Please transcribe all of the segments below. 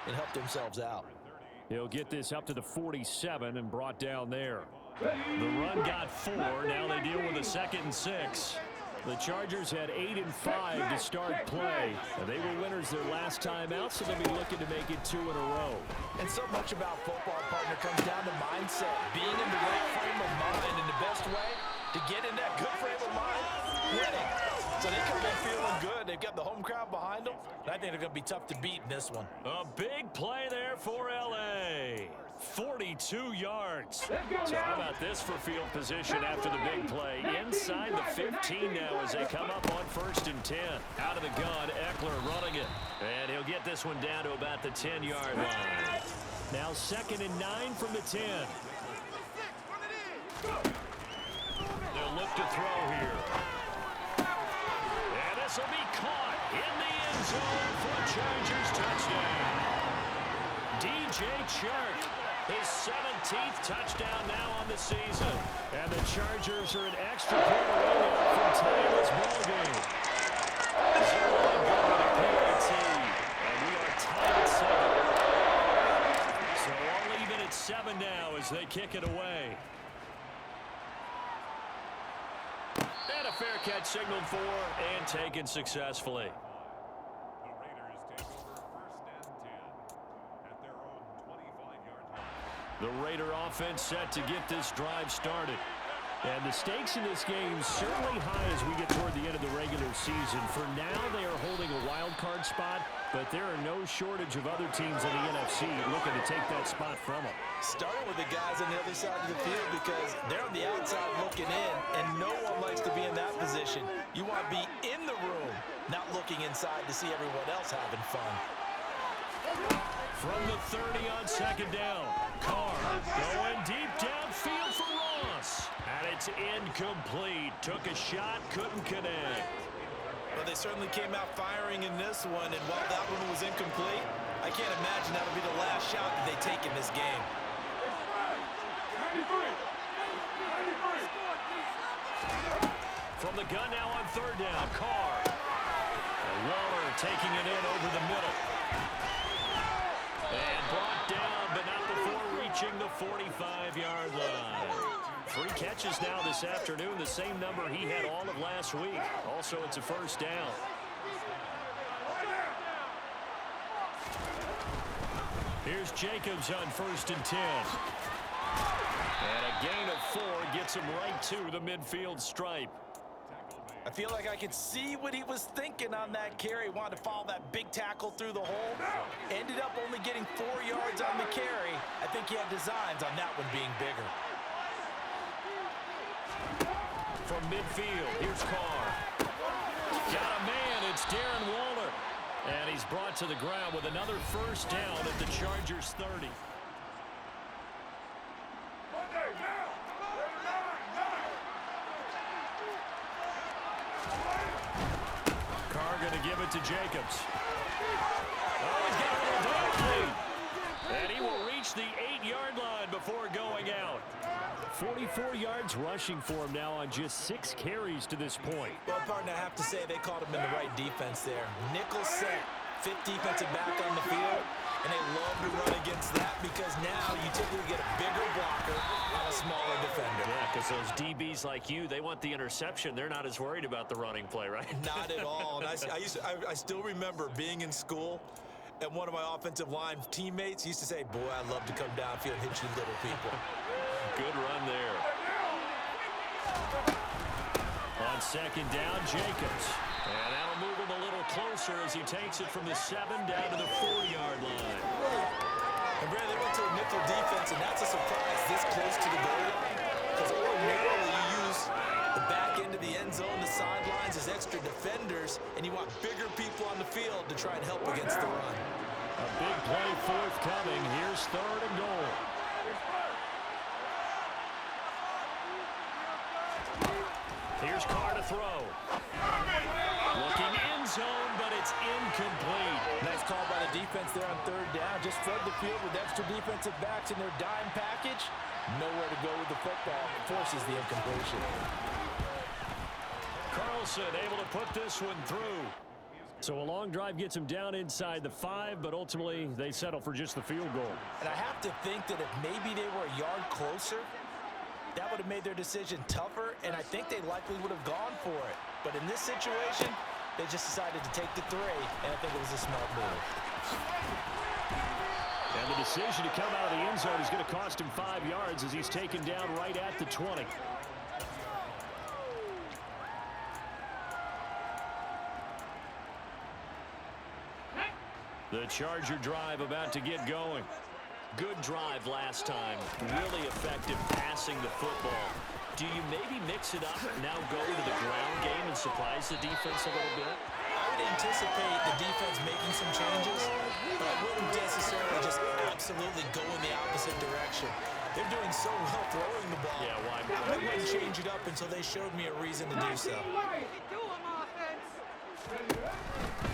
and help themselves out. He'll get this up to the 47 and brought down there. The run got 4. Now they deal with a 2nd and 6. The Chargers had 8 and 5 to start play. And they were winners their last time out, so they'll be looking to make it 2 in a row. And so much about football, partner, comes down to mindset. Being in the right frame of mind, and the best way to get in that good frame of mind, winning. So they come in feeling good. They've got the home crowd behind them. I think they're going to be tough to beat in this one. A big play there for L.A. 42 yards. So how about this for field position after the big play? Inside the 15 now as they come up on 1st and 10. Out of the gun, Eckler running it. And he'll get this one down to about the 10-yard line. Now 2nd and 9 from the 10. They'll look to throw here. And this will be caught in the end zone for a Chargers touchdown. DJ Chark, his 17th touchdown now on the season. And the Chargers are an extra point away now from tying this ballgame. 0 good with a PAT. And we are tied at 7. So all even at 7 now as they kick it away. And a fair catch signaled for and taken successfully. The Raider offense set to get this drive started. And the stakes in this game certainly high as we get toward the end of the regular season. For now, they are holding a wild card spot, but there are no shortage of other teams in the NFC looking to take that spot from them. Starting with the guys on the other side of the field because they're on the outside looking in, and no one likes to be in that position. You want to be in the room, not looking inside to see everyone else having fun. From the 30 on 2nd down, Carr going deep downfield for Ross. And it's incomplete. Took a shot, couldn't connect. Well, they certainly came out firing in this one, and while that one was incomplete, I can't imagine that'll be the last shot that they take in this game. From the gun now on 3rd down, Carr. And Waller taking it in over the middle. And brought down, but not before reaching the 45-yard line. 3 catches now this afternoon, the same number he had all of last week. Also, it's a 1st down. Here's Jacobs on 1st and 10. And a gain of 4 gets him right to the midfield stripe. I feel like I could see what he was thinking on that carry. Wanted to follow that big tackle through the hole. Ended up only getting 4 yards on the carry. I think he had designs on that one being bigger. From midfield, here's Carr. Got a man, it's Darren Waller. And he's brought to the ground with another 1st down at the Chargers 30. Carr going to give it to Jacobs. Oh, he's got a little downfield. And he will reach the 8-yard line before going out. 44 yards rushing for him now on just 6 carries to this point. Well, partner, I have to say they called him in the right defense there. Nickel set, 5th defensive back on the field, and they love to run against that because now you typically get a bigger blocker on a smaller defender. Yeah, because those DBs like you, they want the interception. They're not as worried about the running play, right? Not at all. And I still remember being in school, and one of my offensive line teammates used to say, boy, I love to come downfield and hit you little people. Good run there. On 2nd down, Jacobs. And that'll move him a little closer as he takes it from the 7 down to the 4-yard line. And Brad, they went to a nickel defense, and that's a surprise this close to the goal line. Because ordinarily you use the back end of the end zone, the sidelines as extra defenders, and you want bigger people on the field to try and help against the run. A big play forthcoming. Here's 3rd and goal. Here's Carr to throw. Looking end zone, but it's incomplete. Nice call by the defense there on 3rd down. Just flood the field with extra defensive backs in their dime package. Nowhere to go with the football. Forces the incompletion. Carlson able to put this one through. So a long drive gets them down inside the 5, but ultimately they settle for just the field goal. And I have to think that if maybe they were a yard closer, that would have made their decision tougher, and I think they likely would have gone for it. But in this situation, they just decided to take the 3, and I think it was a smart move. And the decision to come out of the end zone is going to cost him 5 yards as he's taken down right at the 20. The Charger drive about to get going. Good drive last time. Really effective passing the football. Do you maybe mix it up, now go to the ground game and surprise the defense a little bit? I would anticipate the defense making some changes, but I wouldn't necessarily just absolutely go in the opposite direction. They're doing so well throwing the ball. Yeah, why? I wouldn't change it up until they showed me a reason to do so.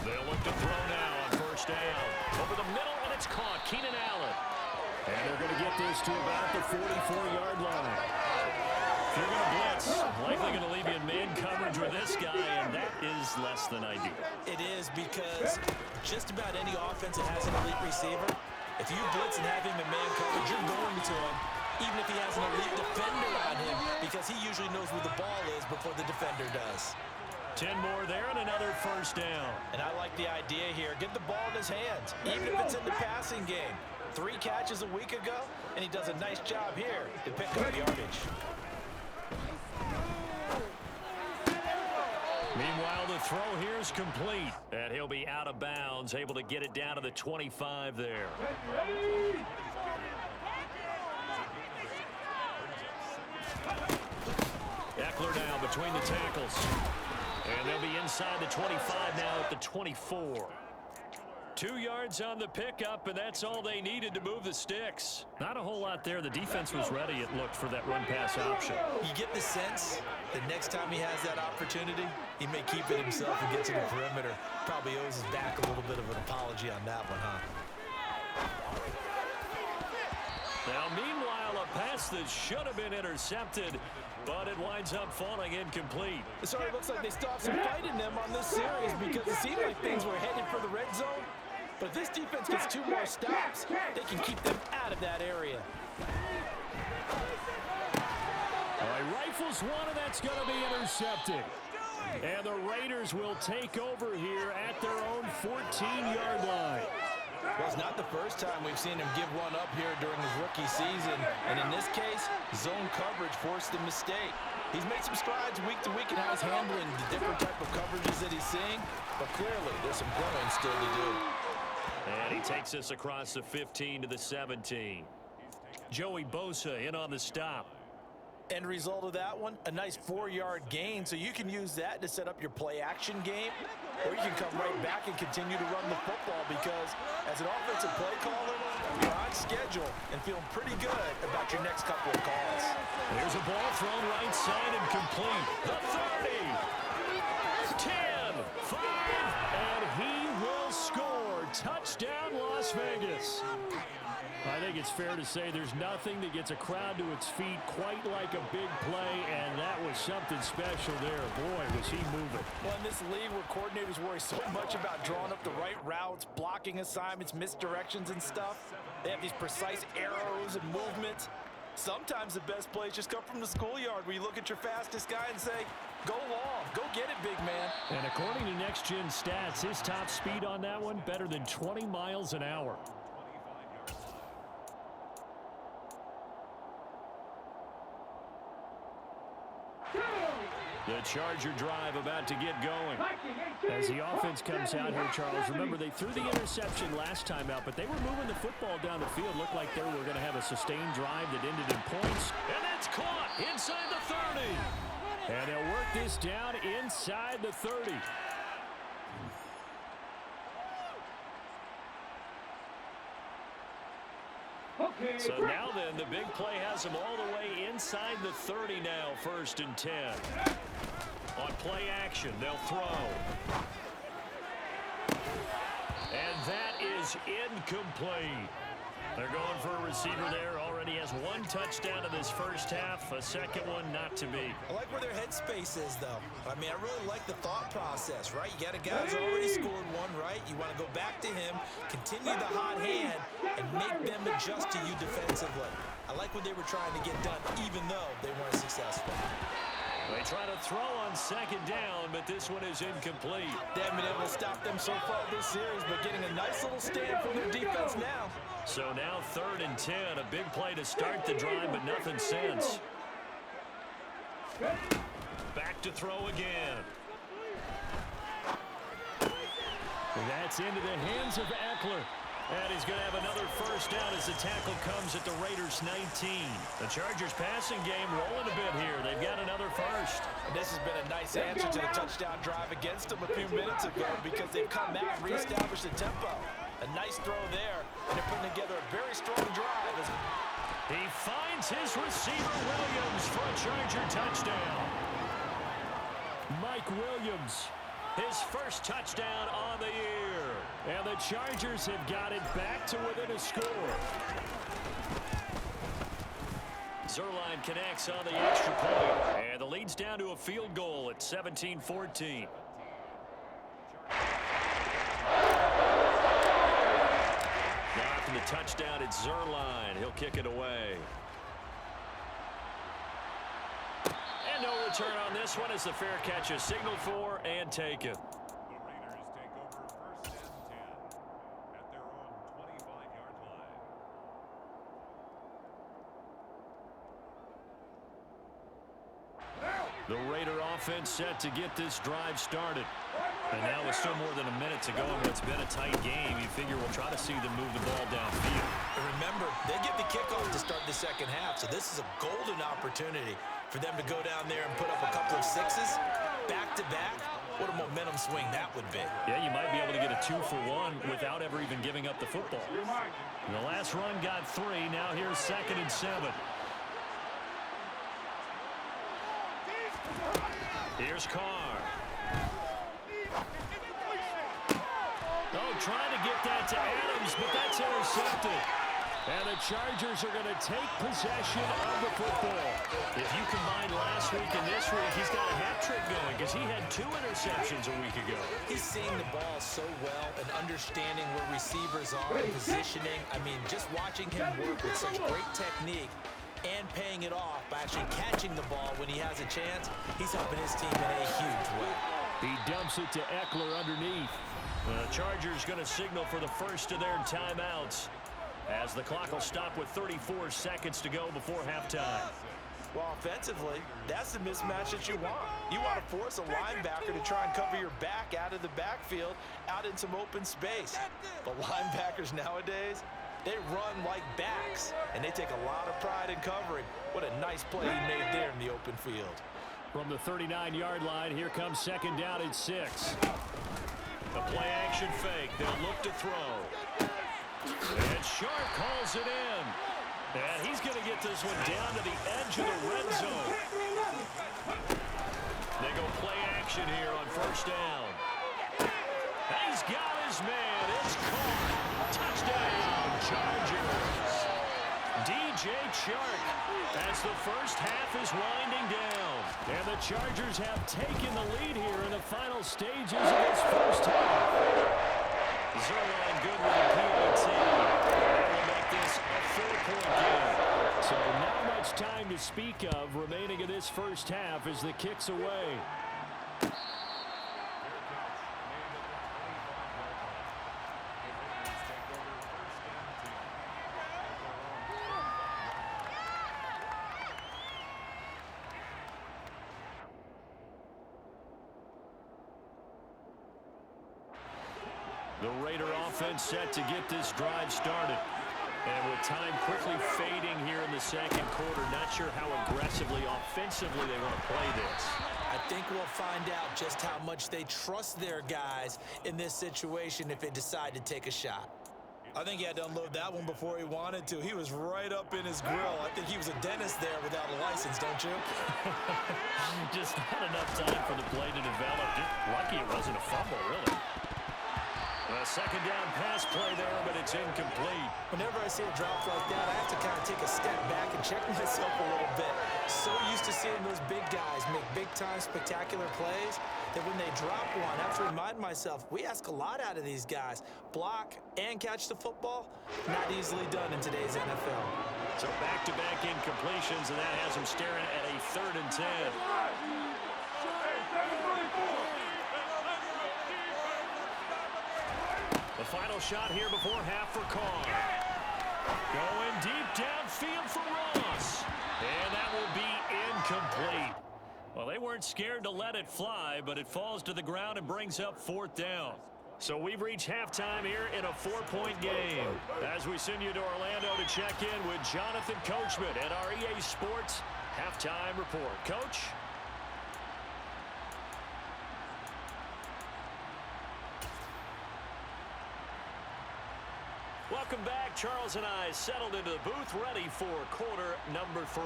They'll look to throw now on first down. Over the middle, and it's caught. Keenan Allen. And they're going to get this to about the 44-yard line. If you're going to blitz, likely going to leave you in man coverage with this guy, and that is less than ideal. It is, because just about any offense that has an elite receiver, if you blitz and have him in man coverage, you're going to him, even if he has an elite defender on him, because he usually knows where the ball is before the defender does. 10 more there and another first down. And I like the idea here. Get the ball in his hands, even if it's in the passing game. 3 catches a week ago, and he does a nice job here to pick up yardage. Meanwhile, the throw here is complete, and he'll be out of bounds, able to get it down to the 25 there. Eckler now between the tackles. And they'll be inside the 25 now at the 24. 2 yards on the pickup, and that's all they needed to move the sticks. Not a whole lot there. The defense was ready, it looked, for that run-pass option. You get the sense that next time he has that opportunity, he may keep it himself and get to the perimeter. Probably owes his back a little bit of an apology on that one, huh? Now, meanwhile, a pass that should have been intercepted, but it winds up falling incomplete. So it looks like they still have some fight in them on this series, because it seemed like things were headed for the red zone. But if this defense gets 2 more stops, they can keep them out of that area. All right, rifles one, and that's going to be intercepted. And the Raiders will take over here at their own 14-yard line. Well, it's not the first time we've seen him give one up here during his rookie season. And in this case, zone coverage forced the mistake. He's made some strides week to week in how he's handling the different type of coverages that he's seeing. But clearly, there's some growing still to do. And he takes us across the 15 to the 17. Joey Bosa in on the stop. End result of that one, a nice 4-yard gain, so you can use that to set up your play-action game, or you can come right back and continue to run the football, because as an offensive play caller, you're on schedule and feeling pretty good about your next couple of calls. There's a ball thrown right side and complete. The 30, 10, 5, and he will score. Touchdown, Las Vegas. I think it's fair to say there's nothing that gets a crowd to its feet quite like a big play, and that was something special there. Boy, was he moving. Well, in this league where coordinators worry so much about drawing up the right routes, blocking assignments, misdirections and stuff, they have these precise arrows and movements. Sometimes the best plays just come from the schoolyard, where you look at your fastest guy and say, go long, go get it, big man. And according to Next Gen Stats, his top speed on that one, better than 20 miles an hour. The Charger drive about to get going. As the offense comes out here, Charles, remember they threw the interception last time out, but they were moving the football down the field. Looked like they were going to have a sustained drive that ended in points. And that's caught inside the 30. And they'll work this down inside the 30. So now then, the big play has them all the way inside the 30 now, 1st and 10. On play action, they'll throw. And that is incomplete. They're going for a receiver there. Already has one touchdown in this first half. A second one not to be. I like where their headspace is, though. I mean, I really like the thought process, right? You got a guy who's already scored one, right? You want to go back to him, continue the hot hand, and make them adjust to you defensively. I like what they were trying to get done, even though they weren't successful. They try to throw on second down, but this one is incomplete. They haven't been able to stop them so far this series, but getting a nice little stand from their defense now. So now 3rd and 10, a big play to start the drive, but nothing since. Back to throw again. That's into the hands of Eckler. And he's going to have another first down as the tackle comes at the Raiders' 19. The Chargers passing game rolling a bit here. They've got another first. And this has been a nice answer to the touchdown drive against them a few minutes ago because they've come out and reestablished the tempo. A nice throw there, and they're putting together a very strong drive. He finds his receiver, Williams, for a Charger touchdown. Mike Williams, his first touchdown on the year. And the Chargers have got it back to within a score. Zerline connects on the extra point. And the lead's down to a field goal at 17-14. Knocking the touchdown at Zerline. He'll kick it away. And no return on this one as the fair catch is signaled for and taken. The Raider offense set to get this drive started. And now with still more than a minute to go in what's been a tight game, you figure we'll try to see them move the ball downfield. And remember, they get the kickoff to start the second half, so this is a golden opportunity for them to go down there and put up a couple of sixes back-to-back. What a momentum swing that would be. Yeah, you might be able to get a 2-for-1 without ever even giving up the football. And the last run got 3. Now here's 2nd and 7. Here's Carr. Oh, trying to get that to Adams, but that's intercepted. And the Chargers are going to take possession of the football. If you combine last week and this week, he's got a hat trick going because he had 2 interceptions a week ago. He's seeing the ball so well and understanding where receivers are and positioning. I mean, just watching him work with such great technique and paying it off by actually catching the ball when he has a chance, he's helping his team in a huge way. He dumps it to Eckler underneath. The Chargers going to signal for the first of their timeouts as the clock will stop with 34 seconds to go before halftime. Well, offensively, that's the mismatch that you want. You want to force a linebacker to try and cover your back out of the backfield, out in some open space. But linebackers nowadays, they run like backs, and they take a lot of pride in covering. What a nice play he made there in the open field. From the 39-yard line, here comes 2nd down and 6. The play-action fake. They'll look to throw. And Sharp calls it in. And he's going to get this one down to the edge of the red zone. They go play action here on 1st down. And he's got his man. It's caught. Touchdown, Chargers. DJ Chark as the first half is winding down. And the Chargers have taken the lead here in the final stages of this first half. Zerline good with the PAT. That will make this a 4-point game. So not much time to speak of remaining in this first half as the kick's away. The Raider offense set to get this drive started. And with time quickly fading here in the second quarter, not sure how aggressively, offensively they want to play this. I think we'll find out just how much they trust their guys in this situation if they decide to take a shot. I think he had to unload that one before he wanted to. He was right up in his grill. I think he was a dentist there without a license, don't you? Just not enough time for the play to develop. Just lucky it wasn't a fumble, really. A second down pass play there, but it's incomplete. Whenever I see a drop like that, I have to kind of take a step back and check myself a little bit. So used to seeing those big guys make big-time spectacular plays that when they drop one, I have to remind myself, we ask a lot out of these guys. Block and catch the football, not easily done in today's NFL. So back-to-back incompletions, and that has him staring at a 3rd and 10. The final shot here before half for Carr. Going deep downfield for Ross. And that will be incomplete. Well, they weren't scared to let it fly, but it falls to the ground and brings up 4th down. So we've reached halftime here in a 4-point game. As we send you to Orlando to check in with Jonathan Coachman at our EA Sports Halftime Report. Coach? Welcome back. Charles and I settled into the booth, ready for quarter number 3.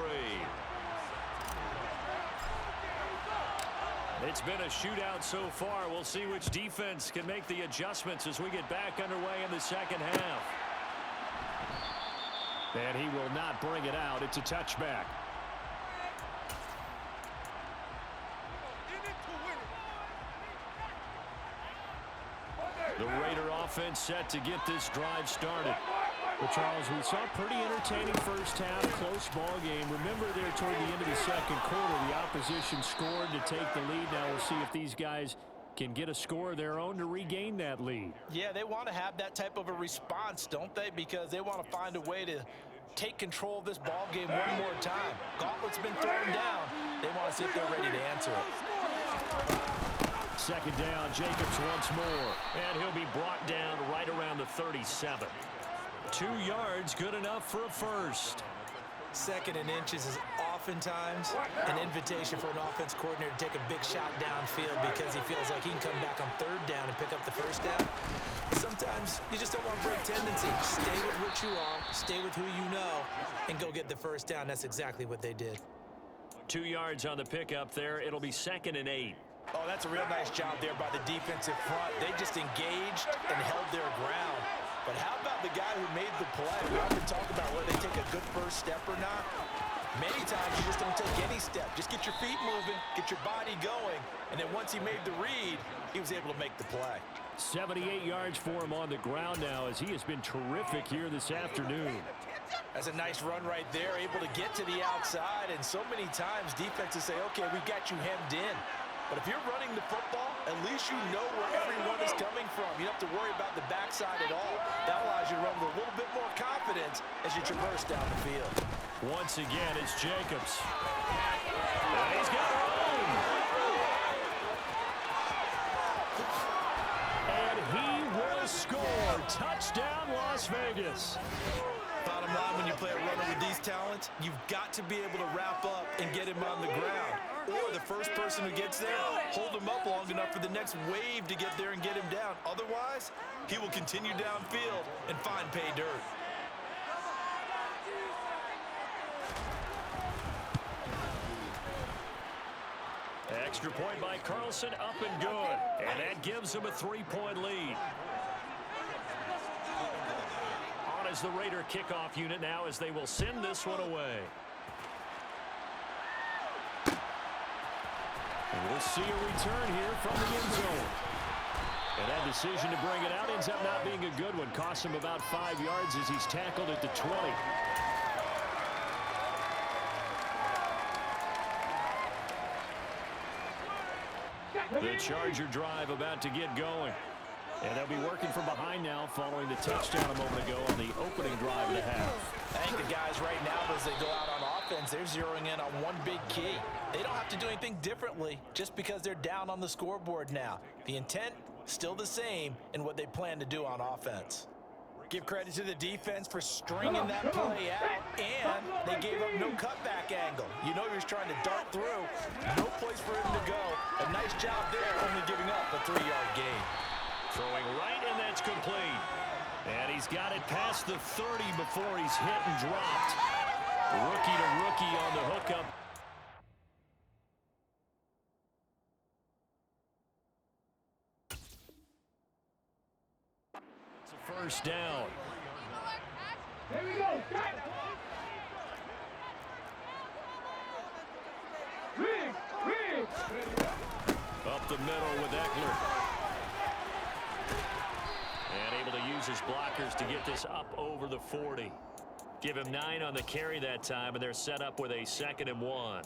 It's been a shootout so far. We'll see which defense can make the adjustments as we get back underway in the second half. And he will not bring it out. It's a touchback. The Raider offense set to get this drive started. Well, Charles, we saw a pretty entertaining first half, close ball game. Remember there toward the end of the second quarter, the opposition scored to take the lead. Now we'll see if these guys can get a score of their own to regain that lead. Yeah, they want to have that type of a response, don't they? Because they want to find a way to take control of this ball game one more time. Gauntlet's been thrown down. They want to see if they're ready to answer it. Second down, Jacobs once more. And he'll be brought down right around the 37. 2 yards, good enough for a first. 2nd and inches is oftentimes an invitation for an offense coordinator to take a big shot downfield because he feels like he can come back on 3rd down and pick up the first down. Sometimes you just don't want to break tendency. Stay with what you are, stay with who you know, and go get the first down. That's exactly what they did. 2 yards on the pickup there. It'll be 2nd and 8. Oh, that's a real nice job there by the defensive front. They just engaged and held their ground. But how about the guy who made the play? We often talk about whether they take a good first step or not. Many times you just don't take any step. Just get your feet moving, get your body going, and then once he made the read, he was able to make the play. 78 yards for him on the ground now as he has been terrific here this afternoon. That's a nice run right there, able to get to the outside, and so many times defenses say, okay, we've got you hemmed in. But if you're running the football, at least you know where everyone is coming from. You don't have to worry about the backside at all. That allows you to run with a little bit more confidence as you traverse down the field. Once again, it's Jacobs. And he's got room. And he will score. Touchdown, Las Vegas. Bottom line, when you play a runner with these talents, you've got to be able to wrap up and get him on the ground. Or the first person who gets there, hold him up long enough for the next wave to get there and get him down. Otherwise, he will continue downfield and find pay dirt. Extra point by Carlson, up and good. And that gives him a 3-point lead. On as the Raider kickoff unit now as they will send this one away. And we'll see a return here from the end zone. And that decision to bring it out ends up not being a good one. Costs him about 5 yards as he's tackled at the 20. The Charger drive about to get going. And they'll be working from behind now following the touchdown a moment ago on the opening drive of the half. I think the guys right now, as they go out on offense, they're zeroing in on one big key. They don't have to do anything differently just because they're down on the scoreboard now. The intent, still the same in what they plan to do on offense. Give credit to the defense for stringing that play out, and they gave up no cutback angle. You know he was trying to dart through. No place for him to go. A nice job there, only giving up a 3-yard gain. Throwing right, and that's complete. And he's got it past the 30 before he's hit and dropped. Rookie to rookie on the hookup. first down. Here we go. Up the middle with Eckler. And able to use his blockers to get this up over the 40. Give him 9 on the carry that time, and they're set up with a 2nd and 1.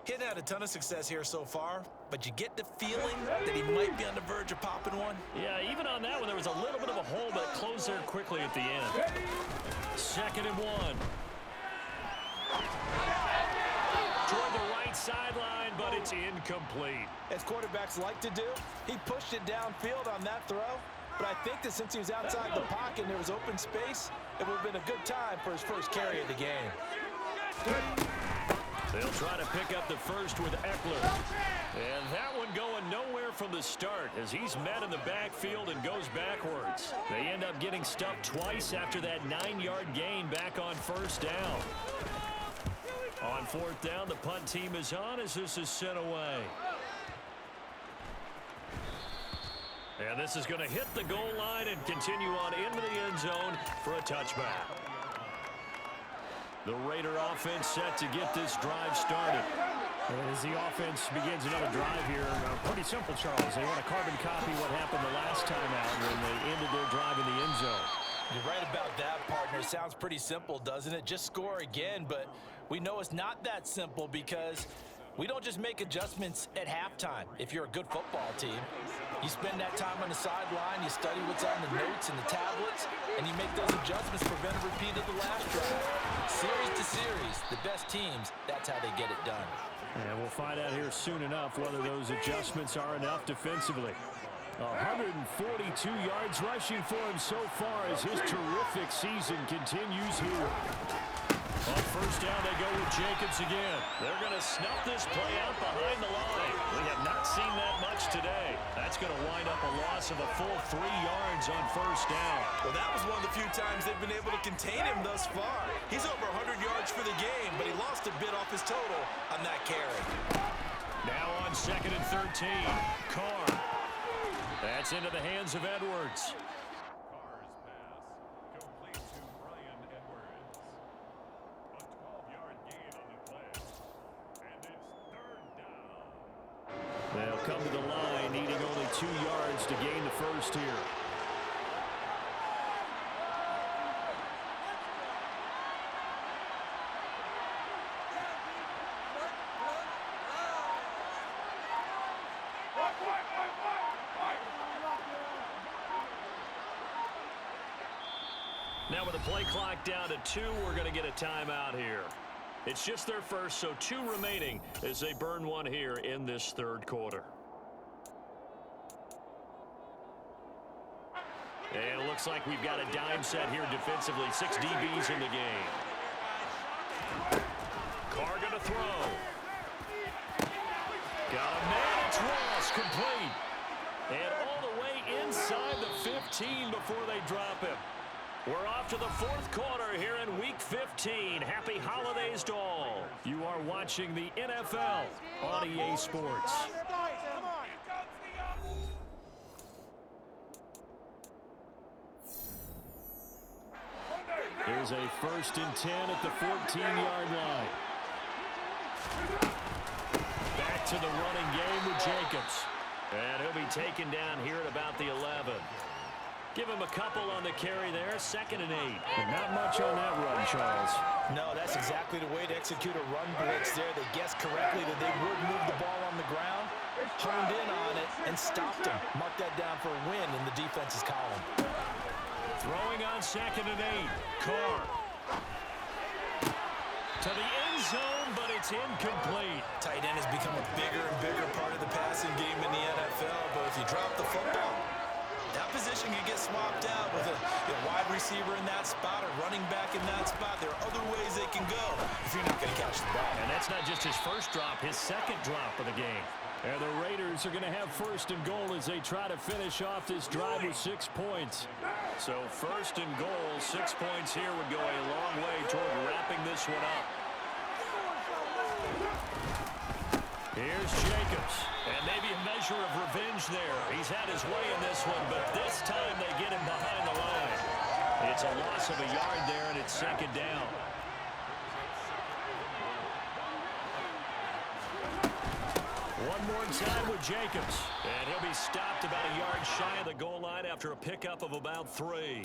He hasn't had a ton of success here so far, but you get the feeling that he might be on the verge of popping one. Yeah, even on that one, there was a little bit of a hole, but it closed there quickly at the end. 2nd and 1. Toward the right sideline, but it's incomplete. As quarterbacks like to do, he pushed it downfield on that throw, but I think that since he was outside the pocket and there was open space, it would have been a good time for his first carry of the game. They'll try to pick up the first with Eckler. And that one going nowhere from the start as he's met in the backfield and goes backwards. They end up getting stuffed twice after that 9-yard gain back on first down. On 4th down, the punt team is on as this is sent away. And this is going to hit the goal line and continue on into the end zone for a touchback. The Raider offense set to get this drive started. And as the offense begins another drive here, pretty simple, Charles. They want to carbon copy what happened the last time out when they ended their drive in the end zone. You're right about that, partner. It sounds pretty simple, doesn't it? Just score again, but we know it's not that simple because we don't just make adjustments at halftime. If you're a good football team, you spend that time on the sideline, you study what's on the notes and the tablets, and you make those adjustments to prevent a repeat of the last drive. Series to series, the best teams, that's how they get it done. And we'll find out here soon enough whether those adjustments are enough defensively. 142 yards rushing for him so far as his terrific season continues here. On first down, they go with Jacobs again. They're going to snuff this play out behind the line. We have not seen that much today. That's going to wind up a loss of a full 3 yards on first down. Well, that was one of the few times they've been able to contain him thus far. He's over 100 yards for the game, but he lost a bit off his total on that carry. Now on 2nd and 13, Carr. That's into the hands of Edwards. They'll come to the line, needing only 2 yards to gain the first here. Now with the play clock down to 2, we're going to get a timeout here. It's just their first, so 2 remaining as they burn one here in this 3rd quarter. And it looks like we've got a dime set here defensively. 6 DBs in the game. Carr going to throw. Got a man, it's Ross, complete. And all the way inside the 15 before they drop him. We're off to the 4th quarter here in Week 15. Happy holidays to all. You are watching the NFL on EA Sports. Here's a 1st and 10 at the 14-yard line. Back to the running game with Jacobs. And he'll be taken down here at about the 11. Give him a couple on the carry there, 2nd and 8. But not much on that run, Charles. No, that's exactly the way to execute a run blitz there. They guessed correctly that they would move the ball on the ground, honed in on it, and stopped him. Mark that down for a win in the defense's column. Throwing on 2nd and 8. Carr. To the end zone, but it's incomplete. Tight end has become a bigger and bigger part of the passing game in the NFL, but if you drop the football, that position can get swapped out with a wide receiver in that spot, a running back in that spot. There are other ways they can go if you're not going to catch the ball. And that's not just his first drop, his 2nd drop of the game. And the Raiders are going to have 1st and goal as they try to finish off this drive with 6 points. So 1st and goal, 6 points here would go a long way toward wrapping this one up. Here's Jacobs. And maybe a measure of revenge there. He's had his way in this one, but this time they get him behind the line. It's a loss of a yard there, and it's second down. One more time with Jacobs. And he'll be stopped about a yard shy of the goal line after a pickup of about 3.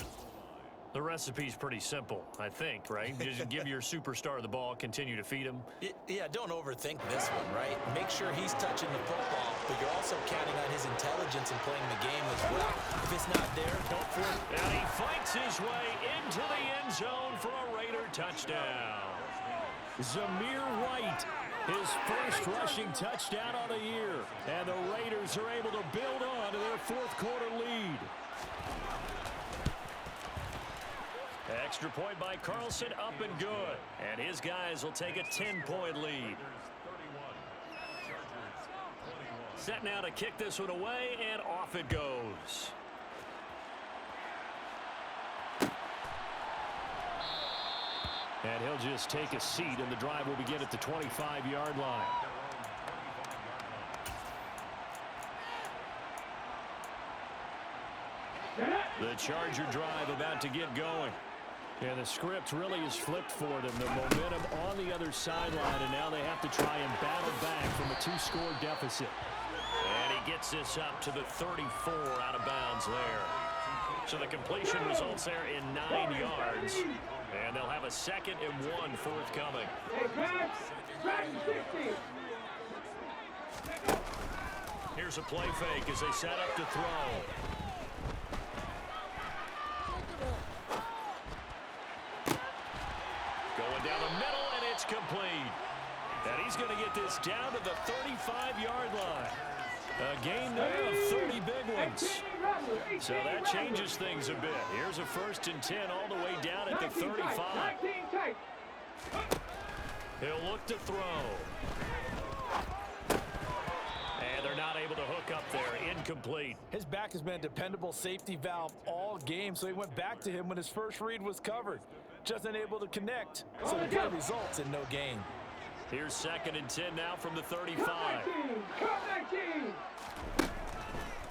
The recipe's pretty simple, I think, right? Just give your superstar the ball, continue to feed him. Yeah, don't overthink this one, right? Make sure he's touching the football, but you're also counting on his intelligence in playing the game as well. If it's not there, don't force it. And he fights his way into the end zone for a Raider touchdown. Zamir White, his first rushing touchdown on the year. And the Raiders are able to build on to their fourth quarter lead. Extra point by Carlson, up and good. And his guys will take a 10-point lead. Set now to kick this one away, and off it goes. And he'll just take a seat, and the drive will begin at the 25-yard line. The Charger drive about to get going. And the script really is flipped for them. The momentum on the other sideline, and now they have to try and battle back from a 2-score deficit. And he gets this up to the 34 out of bounds there. So the completion results there in 9 yards. And they'll have a 2nd and 1 forthcoming. Here's a play fake as they set up to throw. Going down the middle, and it's complete. And he's going to get this down to the 35-yard line. A gain there of 30 big ones. So that changes things a bit. Here's a 1st and 10 all the way down at the 35. He'll look to throw. And they're not able to hook up there. Incomplete. His back has been a dependable safety valve all game, so he went back to him when his first read was covered. Just unable to connect, so the play results in no gain. Here's 2nd and 10 now from the 35.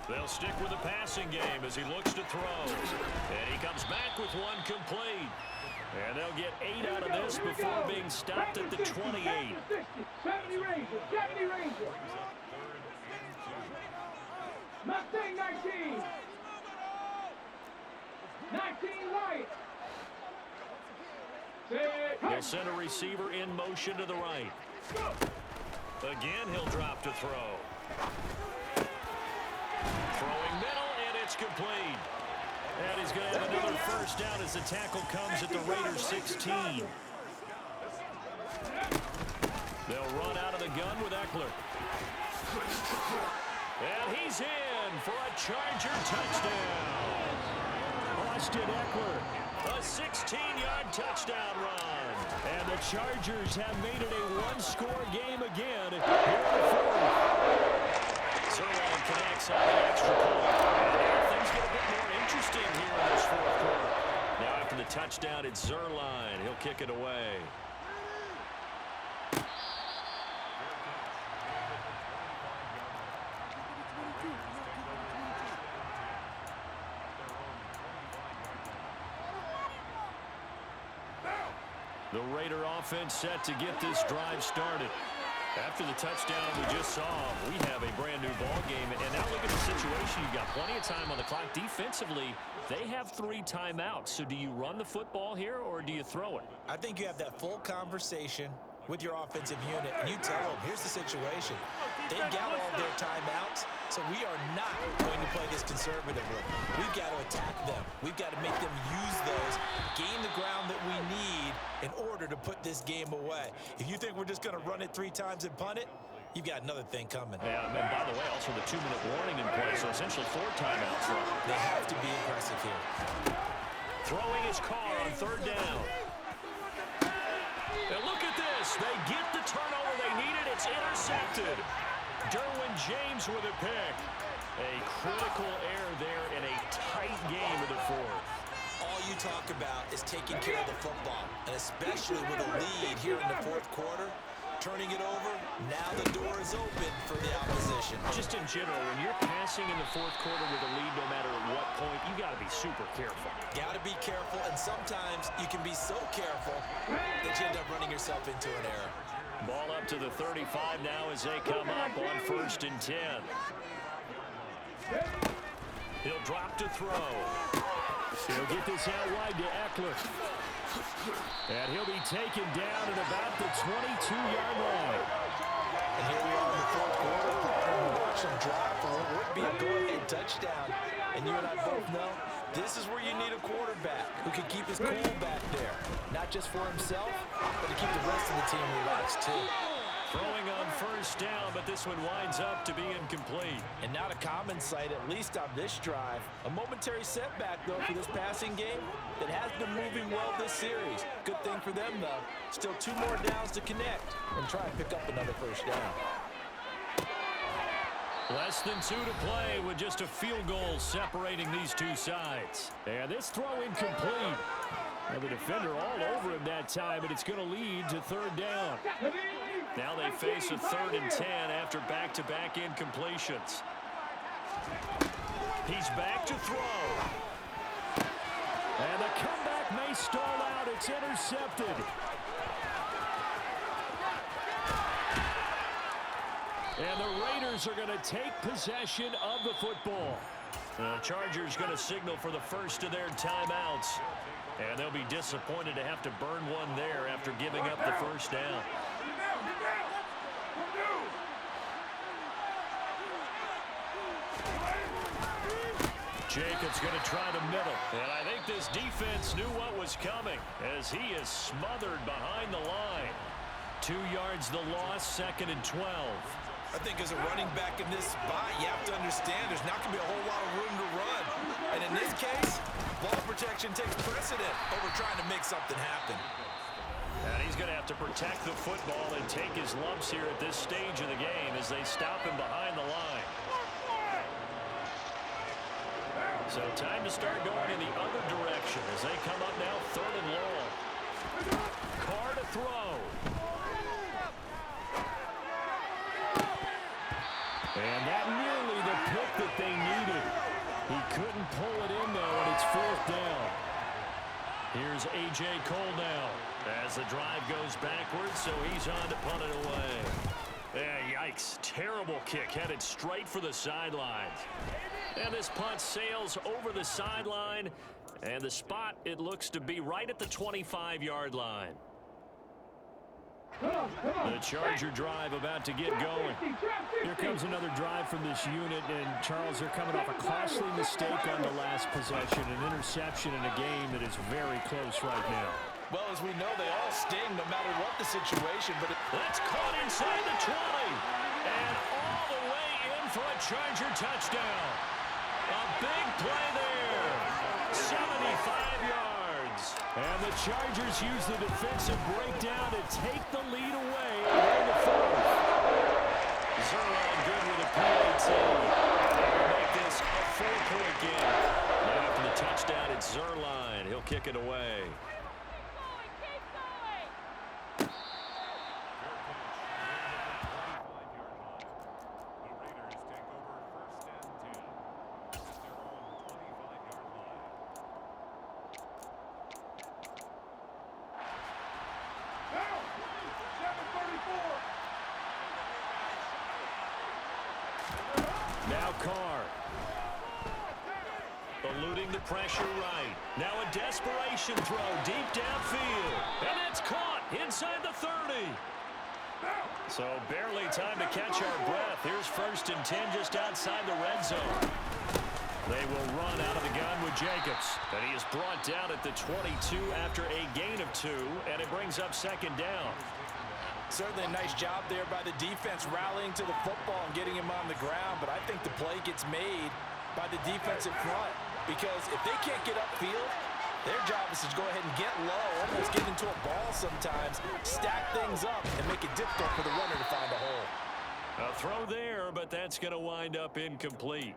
They'll stick with the passing game as he looks to throw. And he comes back with one complete. And they'll get 8 out of this before being stopped at the 28. 70 Rangers, 70 Rangers. Mustang 19. 19 White. He'll send a receiver in motion to the right. Again, he'll drop to throw. Throwing middle, and it's complete. And he's going to have another first down as the tackle comes at the Raiders 16. They'll run out of the gun with Eckler. And he's in for a Charger touchdown. Austin Eckler. A 16-yard touchdown run. And the Chargers have made it a one-score game again here in the fourth. Zerline connects on the extra point. And things get a bit more interesting here in this fourth quarter. Now after the touchdown, it's Zerline. He'll kick it away. The Raider offense set to get this drive started. After the touchdown we just saw, we have a brand new ball game. And now look at the situation. You've got plenty of time on the clock. Defensively, they have 3 timeouts. So do you run the football here or do you throw it? I think you have that full conversation with your offensive unit, and you tell them, here's the situation. They've got all their timeouts, so we are not going to play this conservatively. We've got to attack them. We've got to make them use those, gain the ground that we need in order to put this game away. If you think we're just going to run it 3 times and punt it, you've got another thing coming. Yeah, and by the way, also the 2-minute warning in play, so essentially 4 timeouts left. They have to be aggressive here. Throwing his car on 3rd down. And look at this. They get the turnover they needed. It's intercepted. Derwin James with a pick. A critical error there in a tight game of the fourth. All you talk about is taking care of the football, and especially with a lead here in the fourth quarter, Turning it over, now the door is open for the opposition. Just in general, when you're passing in the fourth quarter with a lead, no matter at what point, you got to be super careful. Got to be careful, and sometimes you can be so careful that you end up running yourself into an error. Ball up to the 35 now as they come up on 1st and 10. He'll drop to throw. He'll get this out wide to Eckler. And he'll be taken down at about the 22-yard line. And here we are in the fourth quarter. Watch him drop for what would be a go-ahead touchdown. And you and I both know this is where you need a quarterback who can keep his cool back there. Not just for himself, but to keep the rest of the team relaxed too. Throwing on 1st down, but this one winds up to be incomplete. And not a common sight, at least on this drive. A momentary setback, though, for this passing game that has been moving well this series. Good thing for them, though. Still 2 more downs to connect and try and pick up another 1st down. Less than 2 to play with just a field goal separating these two sides. And this throw incomplete. Well, the defender all over him that time, but it's going to lead to 3rd down. Now they face a 3rd and 10 after back-to-back incompletions. He's back to throw. And the comeback may stall out. It's intercepted. And the Raiders are going to take possession of the football. The Chargers going to signal for the first of their timeouts. And they'll be disappointed to have to burn one there after giving up the 1st down. Jacobs going to try the middle. And I think this defense knew what was coming as he is smothered behind the line. 2 yards the loss, 2nd and 12. I think as a running back in this spot, you have to understand there's not going to be a whole lot of room to run. And in this case, ball protection takes precedent over trying to make something happen. And he's going to have to protect the football and take his lumps here at this stage of the game as they stop him behind the line. So time to start going in the other direction as they come up now 3rd and long. Carr to throw. And that nearly the pick that they needed. He couldn't pull it in, though, and it's 4th down. Here's A.J. Cole now as the drive goes backwards, so he's on to punt it away. Yikes. Terrible kick headed straight for the sidelines. And this punt sails over the sideline, and the spot, it looks to be right at the 25-yard line. The Charger drive about to get going. Here comes another drive from this unit, and Charles, they're coming off a costly mistake on the last possession, an interception in a game that is very close right now. Well, as we know, they all sting no matter what the situation, but that's caught inside the 20, and all the way in for a Charger touchdown. A big play there, 75 yards. And the Chargers use the defensive breakdown to take the lead away in the 4th. Zerline good with a PAT. They'll make this a 4-point game. After the touchdown, it's Zerline. He'll kick it away. Now Carr. Eluding the pressure right. Now a desperation throw deep downfield. And it's caught inside the 30. So barely time to catch our breath. Here's 1st and 10 just outside the red zone. They will run out of the gun with Jacobs. And he is brought down at the 22 after a gain of 2. And it brings up 2nd down. Certainly a nice job there by the defense rallying to the football and getting him on the ground, but I think the play gets made by the defensive front because if they can't get upfield, their job is to go ahead and get low, almost get into a ball sometimes, stack things up, and make it difficult for the runner to find a hole. A throw there, but that's going to wind up incomplete.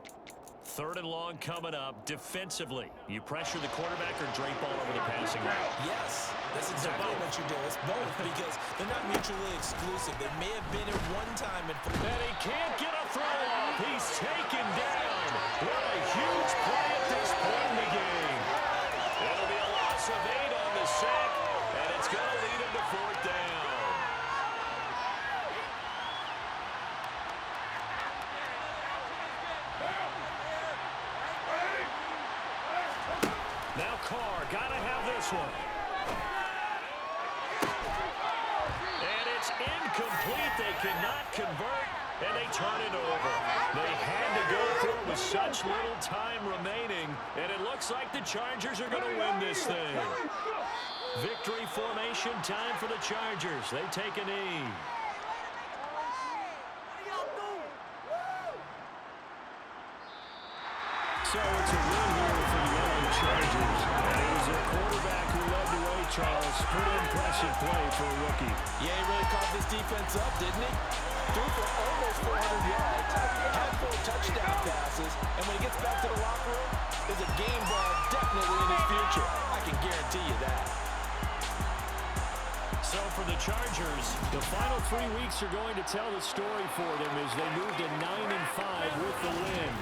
3rd and long coming up defensively. You pressure the quarterback or drape all over the passing route? Yes. That's exactly what you do. It's both because they're not mutually exclusive. They may have been at one time. And he can't get a throw off. He's taken down. What a huge play at this point in the game. It'll be a loss of 8 on the sack, and it's going to lead him to 4th down. Now Carr, got to have this one. And it's incomplete. They cannot convert, and they turn it over. They had to go through it with such little time remaining, and it looks like the Chargers are going to win this thing. Victory formation time for the Chargers. They take a knee. So it's a win here for the LA Chargers. And it was their quarterback who led the way, Charles. Pretty impressive play for a rookie. yeah, he really caught this defense up, didn't he? Threw for almost 400 yards, had 4 touchdown passes, and when he gets back to the locker room, there's a game ball definitely in his future. I can guarantee you that. So for the Chargers, The final 3 weeks are going to tell the story for them as they move to 9-5 with the win.